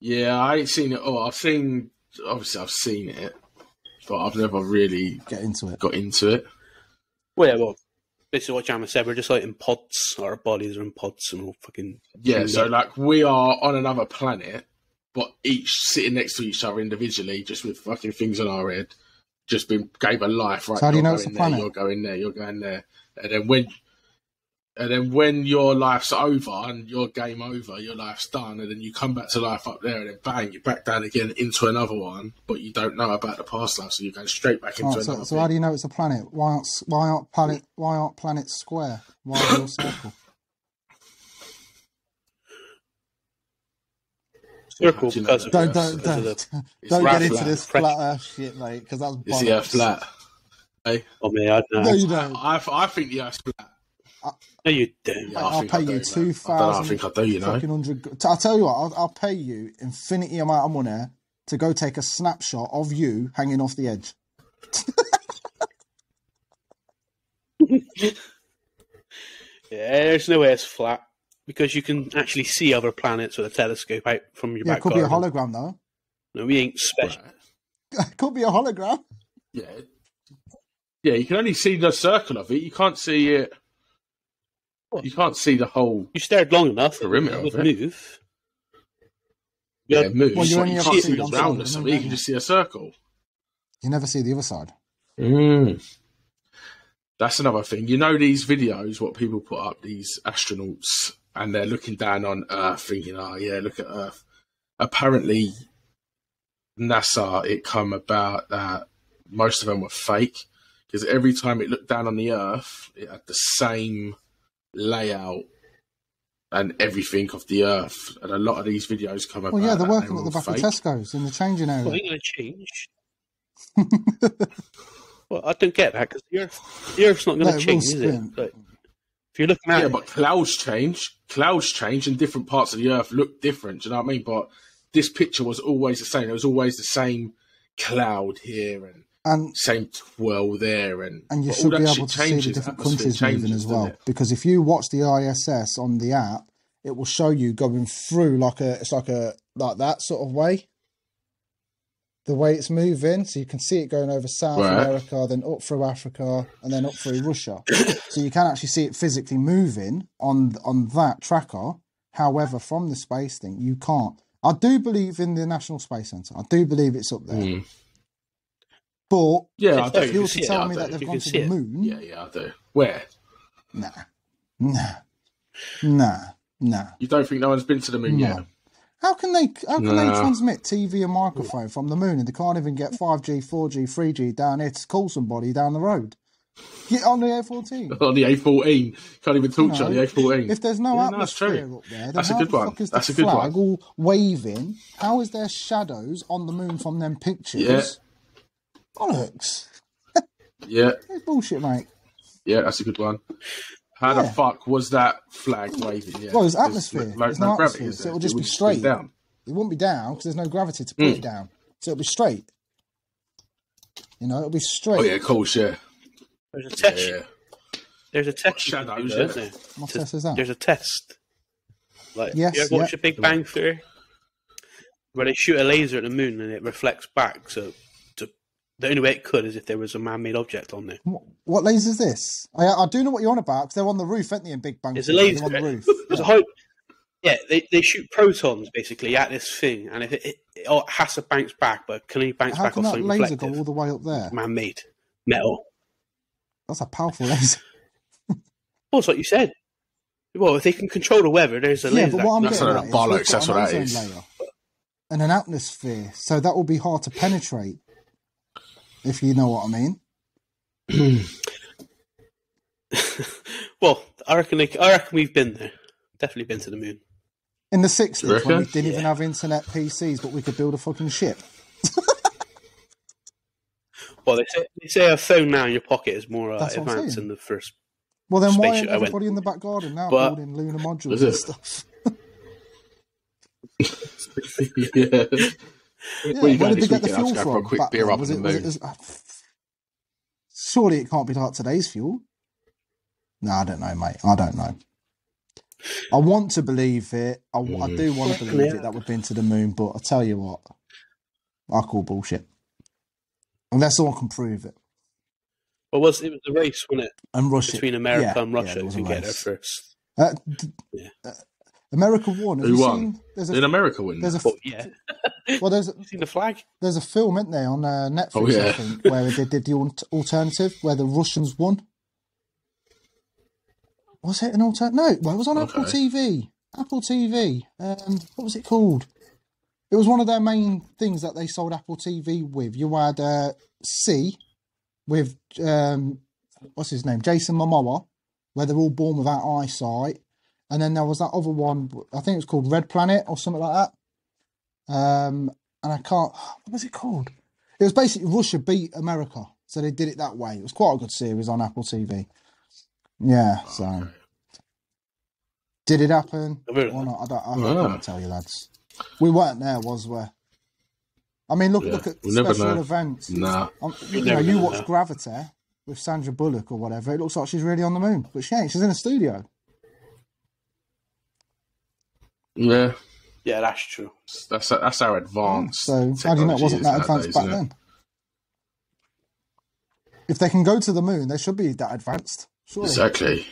Yeah, I ain't seen it all. Obviously I've seen it, but I've never really got into it. Well, this is what Jamma said. We're just like in pods. Our bodies are in pods and all fucking... Yeah, so like we are on another planet, but each sitting next to each other individually, just with fucking things on our head, just gave a life, right? So how do you know it's a planet? You're going there, you're going there. And then when your life's over and your game over, your life's done, and then you come back to life up there, and then bang, you're back down again into another one, but you don't know about the past life, so you're going straight back into another. So how do you know it's a planet? Why aren't planets square? Why are they all circle? Circle because of don't get into this flat Earth shit, mate, because that's bollocks. Is the Earth flat? Hey? Oh man, I don't know. No, you don't. I think the Earth's flat. No, you don't. Yeah, I'll pay you 2,000. I think I do. You know. I'll tell you what. I'll pay you infinity amount of money to go take a snapshot of you hanging off the edge. Yeah, there's no way it's flat because you can actually see other planets with a telescope out from your back garden. It could be a hologram though. No, we ain't special. It could be a hologram. Yeah. Yeah, you can only see the circle of it. You can't see it. You can't see the whole. You stared long enough. Perimeter it would of move. Yeah, it moves. Well, you only can't see the roundness of it. You can just see a circle. You never see the other side. That's another thing. You know these videos, what people put up, these astronauts, and they're looking down on Earth thinking, oh, yeah, look at Earth. Apparently, NASA, it come about that most of them were fake. Because every time it looked down on the Earth, it had the same layout and everything of the Earth. And a lot of these videos come about. Well, yeah, they're working at the back of Tesco's in the changing area. Well, they're going to change. Well, I don't get that because the Earth's not going to change, is it? Like, if you're looking at but clouds change. Clouds change, and different parts of the Earth look different. Do you know what I mean? But this picture was always the same. It was always the same cloud here, and And same twirl there, and you should be able to see the different countries moving as well. Because if you watch the ISS on the app, it will show you going through like that sort of way. The way it's moving, so you can see it going over South America, then up through Africa, and then up through Russia. So you can actually see it physically moving on that tracker. However, from the space thing, you can't. I do believe in the National Space Centre. I do believe it's up there. But if you were to tell me that they've gone to the moon, I do. Where? Nah. You don't think no one's been to the moon yet? How can they transmit TV and microphone from the moon and they can't even get 5G, 4G, 3G down here to call somebody down the road? Get on the A14. On the A14. Can't even talk to you on the A14. If there's no atmosphere up there, then that's how a good the one. fuck is That's the a good flag one. all waving? How is there shadows on the moon from them pictures? Yeah. Bollocks. Yeah. It's bullshit, mate. Yeah, that's a good one. How the fuck was that flag waving? Yeah. Well, there's atmosphere. There's no gravity, atmosphere, so it'll just be straight. Down. It won't be down because there's no gravity to put it down. So it'll be straight. You know, it'll be straight. Oh, yeah, of course, yeah. There's a test. There's a test. Shadows, What test is that? There's a test. Like, yes, you ever watch a Big Bang Theory? Where they shoot a laser at the moon and it reflects back, so the only way it could is if there was a man-made object on there. What laser is this? I do know what you're on about because they're on the roof, aren't they, in Big Bang? There's a laser on the roof. There's a whole... Yeah, they shoot protons basically at this thing, and if it has to bounce back, but can only bounce back off something reflective. How can that laser go all the way up there? Man-made metal. That's a powerful laser. Well, that's what you said. Well, if they can control the weather, there's a laser. But what I'm that's not a bollocks. That's what that is. And an atmosphere, so that will be hard to penetrate. If you know what I mean. Well, I reckon we've been there. Definitely been to the moon. In the 60s, when we didn't even have internet PCs, but we could build a fucking ship. Well, they say a phone now in your pocket is more advanced than the first. Well, then why ain't everybody in the back garden now building lunar modules and stuff? Where did they get the fuel from? For a quick beer up on the moon. Surely it can't be like today's fuel. No, I don't know, mate. I don't know. I want to believe it. I do want to believe it that we've been to the moon, but I tell you what, I call bullshit. Unless someone can prove it. Well, it was a race, wasn't it? And Russia. Between America and Russia to get there first. America won. Who won? Did America win? There's you seen the flag? There's a film, isn't there, on Netflix, I think, where they did the alternative, where the Russians won. Was it an alternative? No, it was on Apple TV. Apple TV. What was it called? It was one of their main things that they sold Apple TV with. You had C with, what's his name? Jason Momoa, where they're all born without eyesight. And then there was that other one, I think it was called Red Planet or something like that. And I can't, what was it called? It was basically Russia beat America. So they did it that way. It was quite a good series on Apple TV. Yeah, so. Did it happen or not? I can't tell you, lads. We weren't there, was we? I mean, look at special events. Nah. You watch Gravity with Sandra Bullock or whatever. It looks like she's really on the moon. But she ain't. She's in a studio. Yeah. Yeah, that's true. That's how advanced. So how do you know it wasn't that advanced back then? If they can go to the moon, they should be that advanced. Surely. Exactly.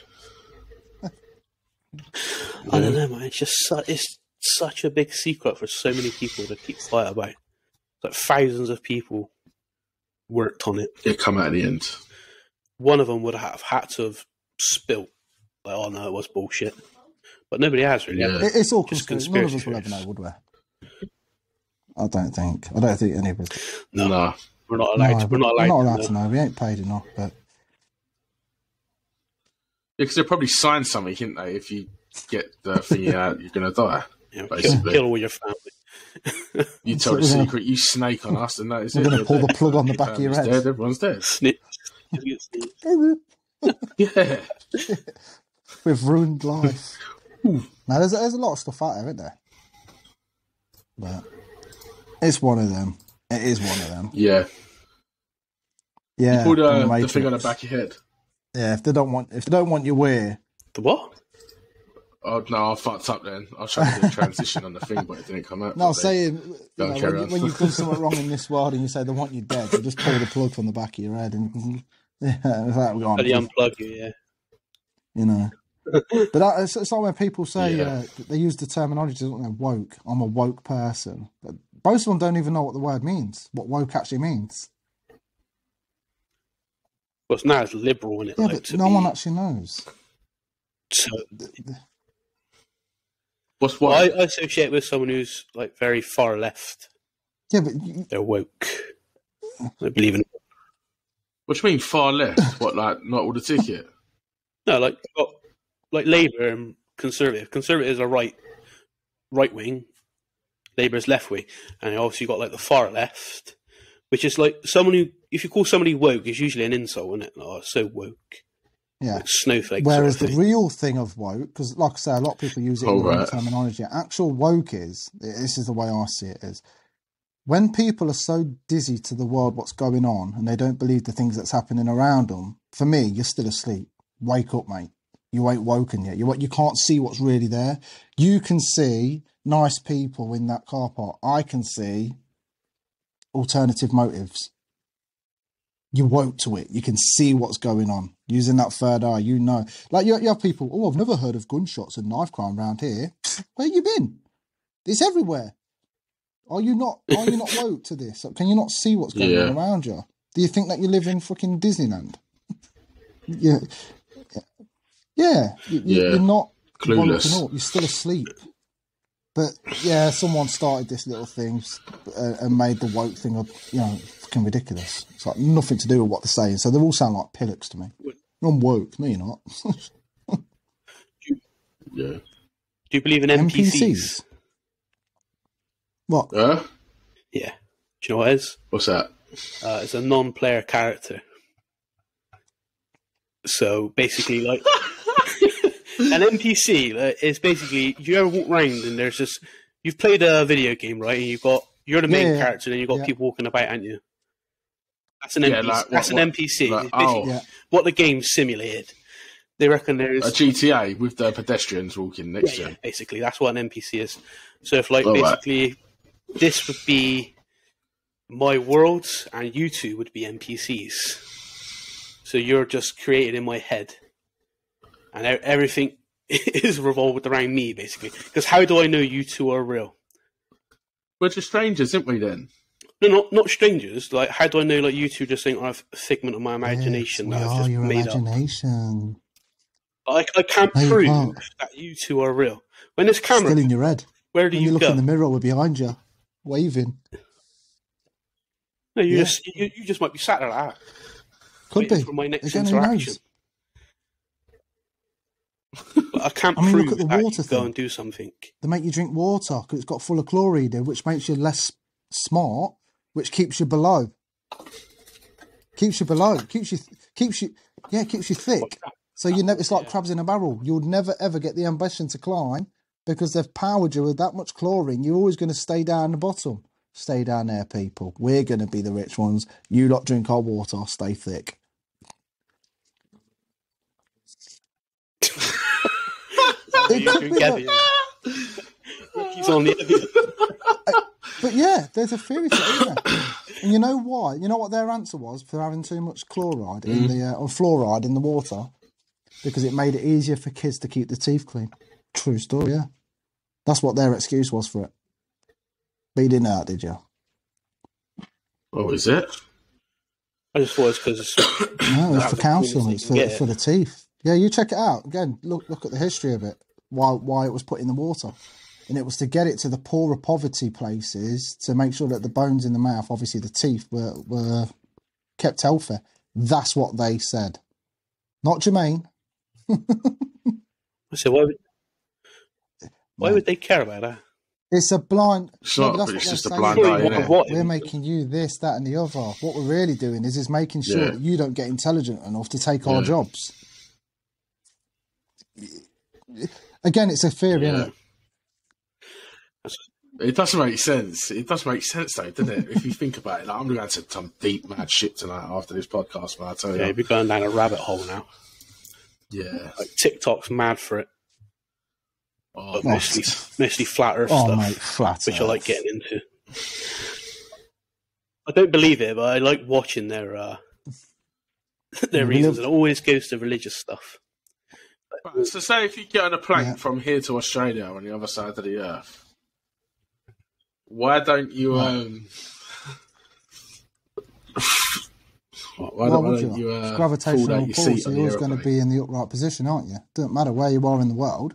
I don't know, man. It's just it's such a big secret for so many people to keep quiet about. Like thousands of people worked on it. It come out at the end. One of them would have had to have spilt. Like, oh no, it was bullshit. But nobody has really. Yeah. It's all just conspiracy. None of us will ever know, would we? I don't think any of us. No. We're not allowed. We're not allowed to know. We ain't paid enough, but. Because they'll probably sign something, can't they? If you get the thingy out, you're going to die. Yeah, basically. Kill all your family. You tell the secret, you snake on us, and that is we're going to pull the plug on the back of your head. Dead, everyone's dead. Yeah. We've ruined life. Now, there's a lot of stuff out there, isn't there? But it's one of them. It is one of them. Yeah. Yeah, you put the thing on the back of your head. Yeah, if they don't want your wear. The what? Oh no, I fucked up then. I was trying to do a transition on the thing, but it didn't come out. No, I'm saying, when you've done something wrong in this world and you say they want you dead, you just pull the plug from the back of your head and unplug you, yeah. You know. But it's like when people say they use the terminology, don't they? Woke. I'm a woke person. But most of them don't even know what the word means, what woke actually means. Well, it's now it's liberal, isn't it? Yeah, but no one actually knows. So, what's what? I associate with someone who's like very far left. Yeah, but they're woke. I believe in. What do you mean far left? What, like not all the ticket? No, like Labour and Conservative. Conservatives are right wing. Labour's left wing, and obviously you got like the far left, which is like someone who, if you call somebody woke, is usually an insult, isn't it? Oh, so woke. Yeah, like snowflake. Whereas the real thing of woke, because like I say, a lot of people use it in the terminology. Actual woke this is the way I see it, is when people are so dizzy to the world, what's going on, and they don't believe the things that's happening around them. For me, you're still asleep. Wake up, mate. You ain't woken yet. You can't see what's really there. You can see nice people in that car park. I can see alternative motives. You woke to it. You can see what's going on. Using that third eye, you know. Like you have people, I've never heard of gunshots and knife crime around here. Where you been? It's everywhere. Are you not woke to this? Can you not see what's going on around you? Do you think that you live in fucking Disneyland? Yeah. You're not clueless. Woken up. You're still asleep. But yeah, someone started this little thing and made the woke thing, fucking ridiculous. It's like nothing to do with what they're saying. So they all sound like pillocks to me. I'm woke. No, you're not. Yeah. Do you believe in NPCs? What? Yeah. Do you know what it is? What's that? It's a non-player character. So basically, like an NPC is basically, you ever walk around and there's this. You've played a video game, right? And you're the main character, and you've got people walking about, aren't you? That's an NPC. Like, that's an NPC. Like, it's basically what the game simulated. They reckon there's a GTA with the pedestrians walking next to you. Basically, that's what an NPC is. So if basically this would be my world, and you two would be NPCs. So you're just created in my head, and everything is revolved around me, basically. Because how do I know you two are real? We're just strangers, aren't we? Then no, not strangers. Like, how do I know? Like, you two just think I'm a figment of my imagination that I've just your made imagination. Up. I can't prove that you two are real. When this camera still in your head, where do you look go? in the mirror? We're behind you, waving. No, you just might be sat there like that. Could be for my next Again, interaction. But I can't prove look at the that water you go and do something. They make you drink water because it's got full of chlorine in, which makes you less smart, which keeps you below. Keeps you thick. So you never. It's like crabs in a barrel. You'll never ever get the ambition to climb because they've powered you with that much chlorine. You're always going to stay down the bottom. Stay down there, people. We're going to be the rich ones. You lot drink our water. Stay thick. But yeah, there's a theory to it, isn't there? And you know why? You know what their answer was for having too much chloride in the or fluoride in the water? Because it made it easier for kids to keep their teeth clean. True story, yeah. That's what their excuse was for it. But you didn't know that, did you? Oh, is it? I just thought it was because no, it's for calcium. It's for the teeth. Yeah, you check it out again. Look at the history of it. Why it was put in the water, and it was to get it to the poorer poverty places to make sure that the bones in the mouth, obviously the teeth, were kept healthy. That's what they said, not Jermaine. So why would they care about that? It's a blind. It's just a blind eye, isn't it? We're making you this, that, and the other. What we're really doing is making sure that you don't get intelligent enough to take our jobs. Again, it's a theory, isn't it? It does make sense. It does make sense, though, doesn't it? If you think about it, like, I'm going to some deep, mad shit tonight after this podcast, man. I tell you. Yeah, you'll be going down a rabbit hole now. Yeah. Like, TikTok's mad for it. Oh, mostly flat Earth stuff, mate, flat which Earth. I like getting into. I don't believe it, but I like watching their reasons. It always goes to religious stuff. So, say if you get on a plane from here to Australia on the other side of the earth, why don't you? Why don't you? It's gravitational pull, so you're always going to be in the upright position, aren't you? Doesn't matter where you are in the world.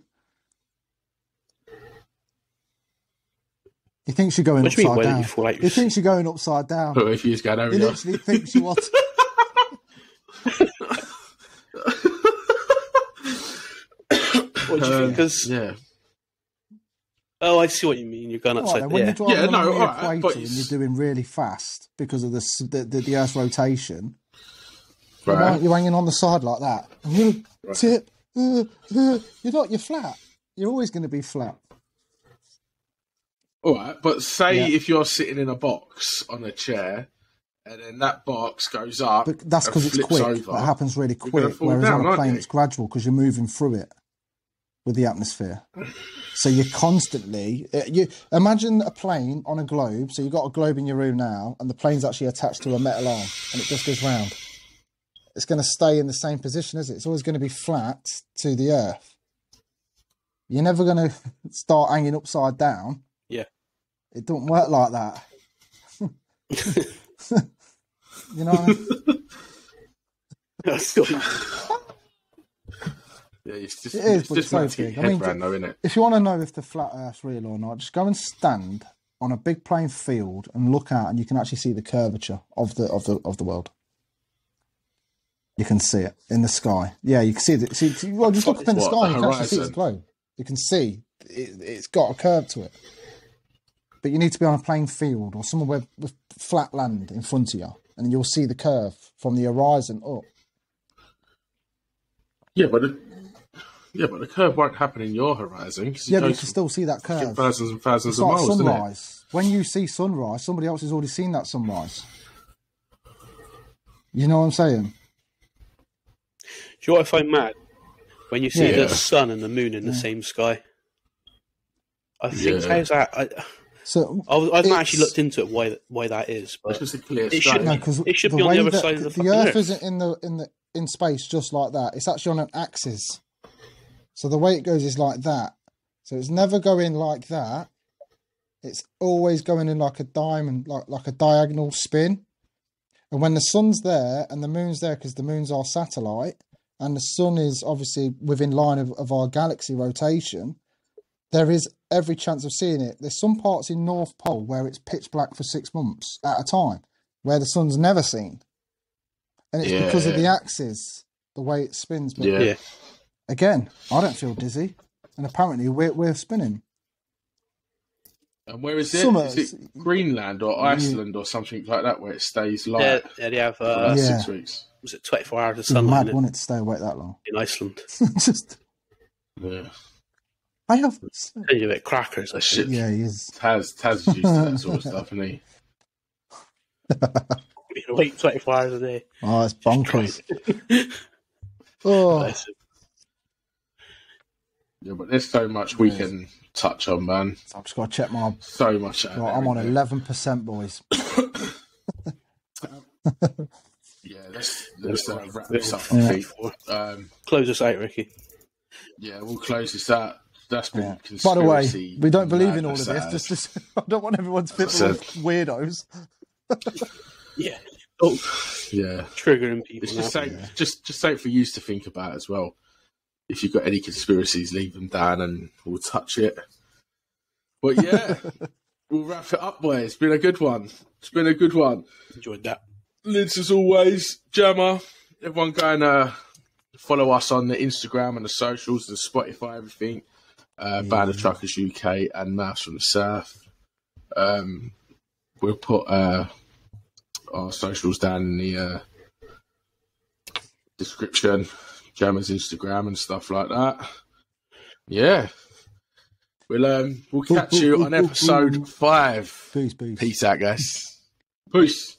He thinks you're going upside down. He thinks you're going upside down. But if you just go over, he literally thinks you want. What do you think? Because oh, I see what you mean. You're going upside down. When you're driving along the equator and you're doing really fast because of the Earth's rotation, you're hanging on the side like that. And you tip. You're not. You're flat. You're always going to be flat. All right, but say if you're sitting in a box on a chair, and then that box goes up, but that's because it's quick. Over, that happens really quick. Whereas on a plane, it's gradual because you're moving through it with the atmosphere. So you're constantly. You imagine a plane on a globe. So you've got a globe in your room now, and the plane's actually attached to a metal arm, and it just goes round. It's going to stay in the same position, is it? It's always going to be flat to the Earth. You're never going to start hanging upside down. Yeah. It don't work like that. You know what I mean? Yeah, it's just so big. I mean, though, if you want to know if the flat Earth's real or not, just go and stand on a big plain field and look out, and you can actually see the curvature of the world. You can see it in the sky. Yeah, you can see it. Well, just look up in the sky. You can actually see the globe. You can see it's got a curve to it. But you need to be on a plain field or somewhere with flat land in front of you, and you'll see the curve from the horizon up. Yeah, but the curve won't happen in your horizon. Yeah, but you can still see that curve. Thousands and thousands of like miles, sunrise. Isn't it? When you see sunrise, somebody else has already seen that sunrise. You know what I'm saying? Do you know what I find mad? When you see the sun and the moon in the same sky. I think how's that? I've not actually looked into it why that is, but it's just a clear it should be on the other side of the fucking Earth. Earth isn't in space just like that. It's actually on an axis. So the way it goes is like that. So it's never going like that. It's always going in like a diamond, like a diagonal spin. And when the sun's there and the moon's there, because the moon's our satellite, and the sun is obviously within line of our galaxy rotation, there is every chance of seeing it. There's some parts in North Pole where it's pitch black for 6 months at a time, where the sun's never seen. And it's because of the axis, the way it spins. But again, I don't feel dizzy. And apparently we're spinning. And where is it? Is it Greenland or Iceland or something like that where it stays light? Yeah, they have 6 weeks. Was it 24 hours of sunlight? Mad, wouldn't it, to stay awake that long? In Iceland. I have. He's a bit crackers, that shit. Yeah, he is. Taz is used to that sort of stuff, isn't he? Wait 24 hours a day. Oh, it's bonkers. Oh. Yeah, but there's so much we can touch on, man. So I've just got to check my. So much. I'm on 11%, boys. Yeah, let's wrap this up. I think. Close us out, Ricky. Yeah, we'll close this out. That's been conspiracy. By the way, we don't believe in all of this. Just I don't want everyone to feel like weirdos. Yeah. Oh, yeah. Triggering people. It's just something for you to think about as well. If you've got any conspiracies, leave them down and we'll touch it. But yeah, we'll wrap it up, boys. It's been a good one. Enjoyed that. Lids as always, Jamma. Everyone go and follow us on the Instagram and the socials, the Spotify, everything. Band of Truckers UK and Mouse from the South. We'll put our socials down in the description. Jamma's Instagram and stuff like that. Yeah. We'll catch you on episode 5. Peace. Peace out, guys. Peace.